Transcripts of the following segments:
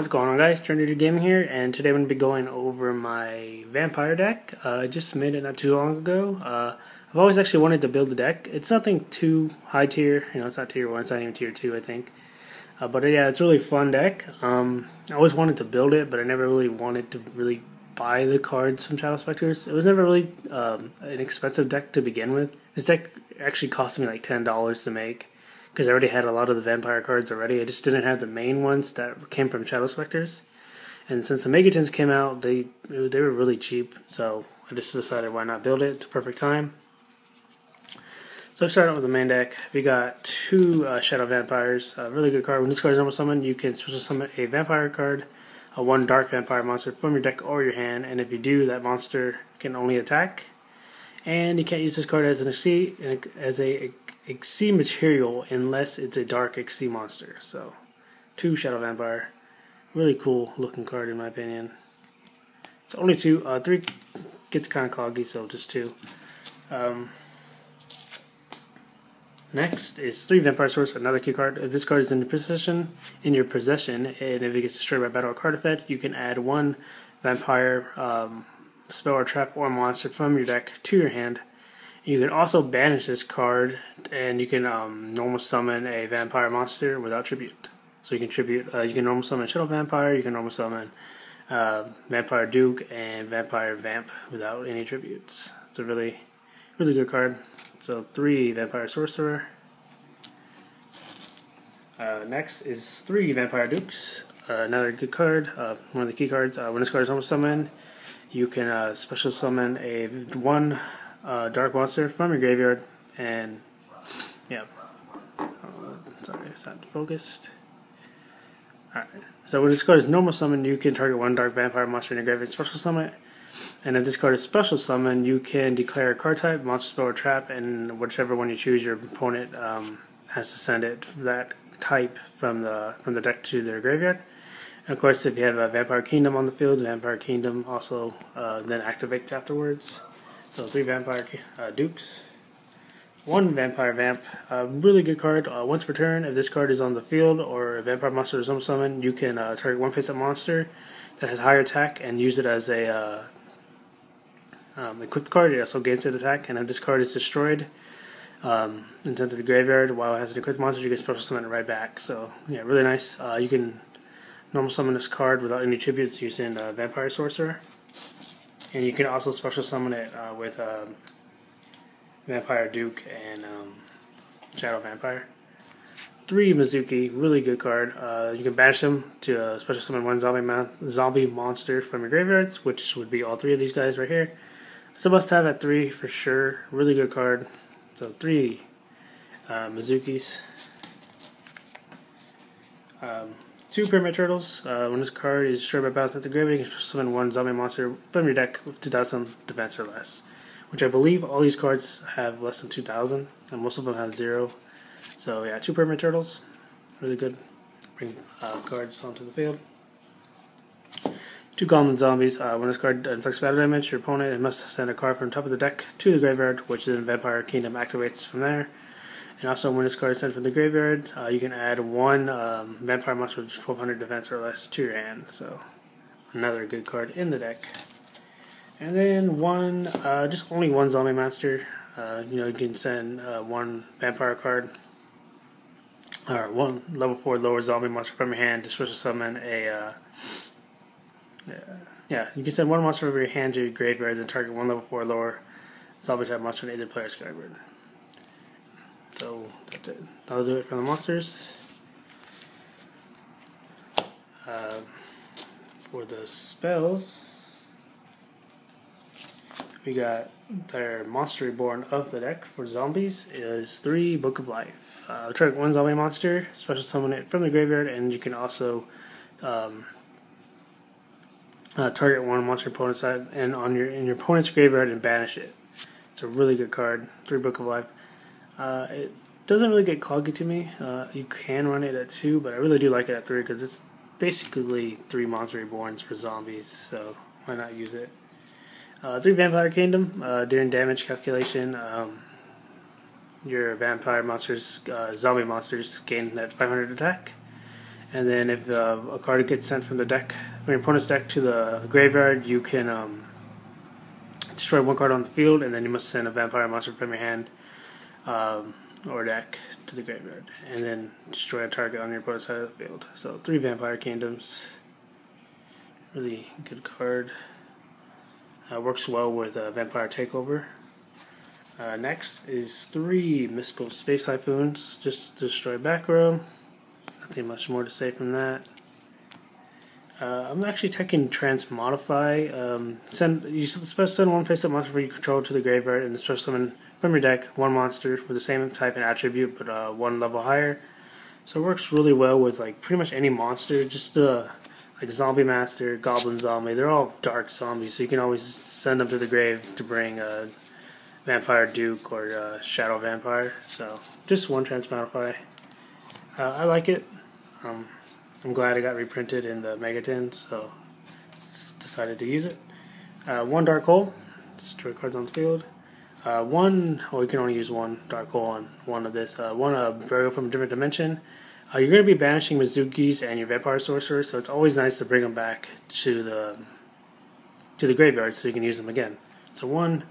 What's going on, guys? Trinity Gaming here, and today I'm going to be going over my vampire deck. I just made it not too long ago. I've always actually wanted to build a deck. It's nothing too high tier, it's not tier 1, it's not even tier 2, I think. But yeah, it's a really fun deck. I always wanted to build it, but I never really wanted to really buy the cards from Shadow Specters. It was never really an expensive deck to begin with. This deck actually cost me like $10 to make, because I already had a lot of the vampire cards already. I just didn't have the main ones that came from Shadow Specters. And since the Megatons came out, they were really cheap, so I just decided why not build it. It's a perfect time. So I started out with the main deck. We got two Shadow Vampires. A really good card. When this card is normal summon, you can special summon a vampire card, one dark vampire monster from your deck or your hand, and if you do, that monster can only attack. And you can't use this card as a Xyz material unless it's a dark Xyz monster. So, two Shadow Vampire. Really cool looking card in my opinion. It's only two. Three gets kind of coggy, so just two. Next is three Vampire Source, another key card. If this card is in your possession, and if it gets destroyed by battle or card effect, you can add one vampire spell or trap or monster from your deck to your hand. You can also banish this card, and you can normal summon a vampire monster without tribute. So you can normal summon Shadow Vampire, you can normal summon Vampire Duke, and Vampire Vamp without any tributes. It's a really, really good card. So three Vampire Sorcerer. Next is three Vampire Dukes. Another good card. One of the key cards. When this card is normal summoned, you can special summon a one dark monster from your graveyard, and yeah. Sorry, it's not focused. Alright. So when this card is normal summon, you can target one dark vampire monster in your graveyard, special summon it. And if this card is special summon, you can declare a card type, monster, spell, or trap, and whichever one you choose, your opponent has to send it that type from the deck to their graveyard. And of course, if you have a Vampire Kingdom on the field, Vampire Kingdom also then activates afterwards. So three Vampire Dukes, one Vampire Vamp. Really good card. Once per turn, if this card is on the field or a Vampire Monster is normal summon, you can target one face-up monster that has higher attack and use it as a equipped card. It also gains an attack, and if this card is destroyed and sent to the graveyard while it has an equipped monster, you can special summon it right back. So yeah, really nice. You can normal summon this card without any tributes using Vampire Sorcerer, and you can also special summon it with Vampire Duke and Shadow Vampire. Three Mezuki, really good card. You can banish them to special summon one zombie monster from your graveyards, which would be all three of these guys right here. It's a must-have at 3 for sure. Really good card. So three Mezukis. Two Pyramid Turtles. When this card is destroyed by battle at the graveyard, you can summon one zombie monster from your deck with 2,000 defense or less. Which I believe all these cards have less than 2,000, and most of them have 0. So yeah, two Pyramid Turtles. Really good. Bring cards onto the field. Two Goblin Zombies. When this card inflicts battle damage, your opponent must send a card from the top of the deck to the graveyard, which then Vampire Kingdom activates from there. And also, when this card is sent from the graveyard, you can add one Vampire Monster with 1,200 defense or less to your hand. So, another good card in the deck. And then just only one Zombie Monster. You can send one Vampire card, or one level 4 lower Zombie Monster from your hand to special summon a. You can send one monster from your hand to your graveyard, then target one level 4 lower Zombie type monster in either player's graveyard. So that's it. That'll do it for the monsters. For the spells, we got their Monster Reborn of the deck for zombies is 3 Book of Life. Target one zombie monster, special summon it from the graveyard, and you can also target one monster opponent's side and in your opponent's graveyard and banish it. It's a really good card. 3 Book of Life. It doesn't really get cloggy to me. You can run it at 2, but I really do like it at 3 because it's basically 3 Monster Reborns for zombies, so why not use it? 3 Vampire Kingdom. During damage calculation, your vampire monsters, zombie monsters, gain that 500 attack. And then if a card gets sent from the deck, from your opponent's deck to the graveyard, you can destroy one card on the field, and then you must send a vampire monster from your hand or deck to the graveyard, and then destroy a target on your opponent's side of the field. So 3 Vampire Kingdoms, really good card. Works well with Vampire Takeover. Next is 3 Mystical Space Typhoons, just to destroy back row. Nothing much more to say from that. I'm actually taking Transmodify. You're supposed to send 1 face-up monster for you control to the graveyard, and supposed to summon from your deck 1 monster with the same type and attribute, but 1 level higher. So it works really well with like pretty much any monster. Just like Zombie Master, Goblin Zombie. They're all dark zombies, so you can always send them to the grave to bring a Vampire Duke or Shadow Vampire. So just 1 Transmodify. I like it. I'm glad it got reprinted in the Megatins, so just decided to use it. 1 Dark Hole, destroy cards on the field. You can only use 1 Dark Hole on 1 of this. 1 Burial from a Different Dimension. You're going to be banishing Mezukis and your Vampire Sorcerer, so it's always nice to bring them back to the graveyard so you can use them again. So 1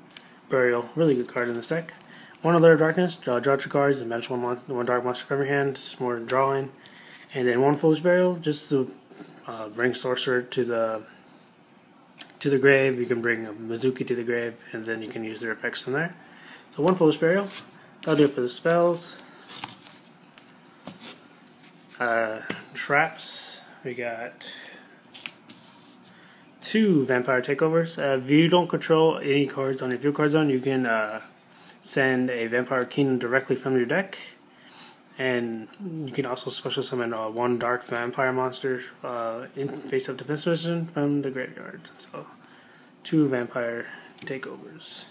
Burial, really good card in this deck. 1 Allure of Darkness, draw 2 cards and banish 1 dark monster from your hand, just more drawing. And then 1 Foolish Burial, just to bring Sorcerer to the grave. You can bring a Mezuki to the grave, and then you can use their effects from there. So 1 Foolish Burial. That'll do it for the spells. Traps. We got 2 Vampire Takeovers. If you don't control any cards on your field card zone, you can send a Vampire Kingdom directly from your deck. And you can also special summon 1 dark vampire monster in face-up defense position from the graveyard. So 2 Vampire Takeovers.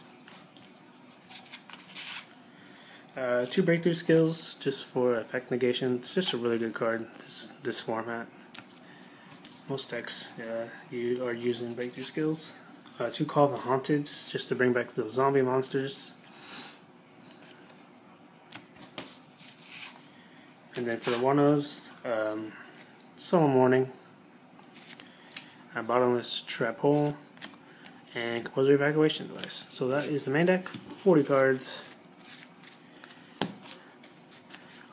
2 Breakthrough Skills just for effect negation. It's just a really good card, this format. Most decks you are using Breakthrough Skills. 2 Call of the Haunted just to bring back those zombie monsters. And then for the 1-0s, Solemn Warning, Bottomless Trap Hole, and Compulsory Evacuation Device. So that is the main deck, 40 cards.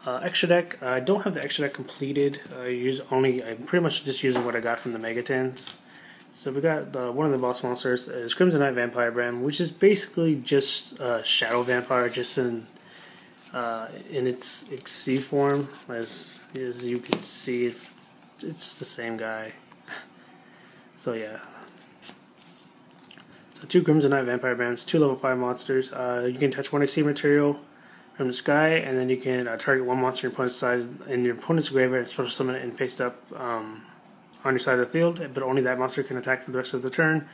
Extra deck, I don't have the extra deck completed. I'm pretty much just using what I got from the Megatins. So we got one of the boss monsters is Crimson Knight Vampire Bram, which is basically just Shadow Vampire, just in its C form. As you can see, it's the same guy. So yeah. So 2 Crimson Knight Vampire Brams, 2 level 5 monsters. You can touch 1 exceed material from the sky, and then you can target 1 monster on your opponent's side in your opponent's graveyard and special summon it and face up on your side of the field, but only that monster can attack for the rest of the turn.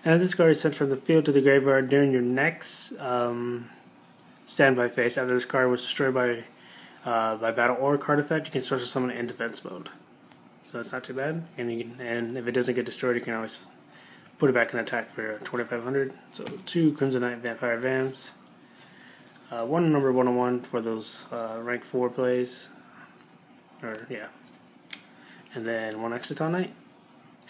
And if this card is sent from the field to the graveyard during your next standby phase, after this card was destroyed by battle or card effect, you can special summon it in defense mode. So it's not too bad. And if it doesn't get destroyed, you can always put it back in attack for 2,500. So 2 Crimson Knight Vampire Vamps. 1 number 101 for those rank 4 plays. And then 1 Exciton Knight.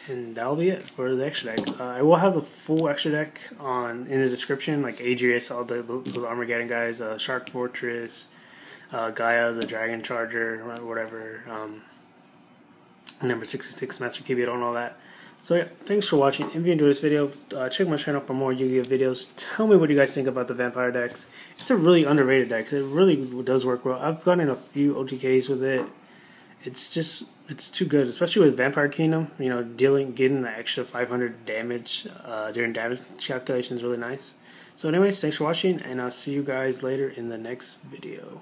And that'll be it for the extra deck. I will have the full extra deck in the description, like Adrius, all those Armageddon guys, Shark Fortress, Gaia, the Dragon Charger, whatever, number 66, Master Cubiot, and all that. So yeah, thanks for watching. If you enjoyed this video, check my channel for more Yu-Gi-Oh videos. Tell me what you guys think about the Vampire decks. It's a really underrated deck. It really does work well. I've gotten a few OTKs with it. It's too good, especially with Vampire Kingdom. You know, getting the extra 500 damage during damage calculation is really nice. So anyways, thanks for watching, and I'll see you guys later in the next video.